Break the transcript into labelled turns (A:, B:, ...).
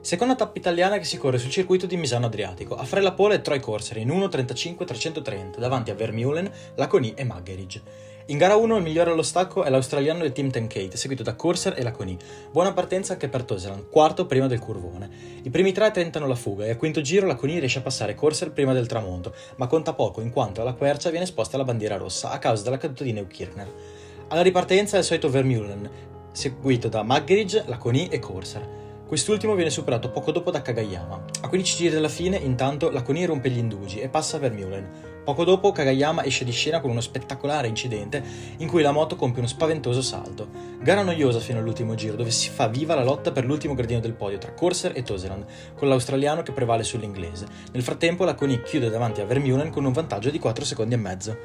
A: Seconda tappa italiana che si corre sul circuito di Misano Adriatico. A fare la pole è Troy Corser in 1.35-330 davanti a Vermeulen, Laconi e Maggerich. In gara 1 il migliore allo stacco è l'australiano del team Tenkate, seguito da Corser e Laconi. Buona partenza anche per Toseland, quarto prima del curvone. I primi tre tentano la fuga e al quinto giro Laconi riesce a passare Corser prima del tramonto, ma conta poco in quanto alla quercia viene esposta la bandiera rossa a causa della caduta di Neukirchner. Alla ripartenza è il solito Vermeulen, seguito da Maggerich, Laconi e Corser. Quest'ultimo viene superato poco dopo da Kagayama. A 15 giri dalla fine, intanto, Laconi rompe gli indugi e passa Vermeulen. Poco dopo Kagayama esce di scena con uno spettacolare incidente in cui la moto compie uno spaventoso salto. Gara noiosa fino all'ultimo giro, dove si fa viva la lotta per l'ultimo gradino del podio tra Corser e Toseland, con l'australiano che prevale sull'inglese. Nel frattempo Laconi chiude davanti a Vermeulen con un vantaggio di 4 secondi e mezzo.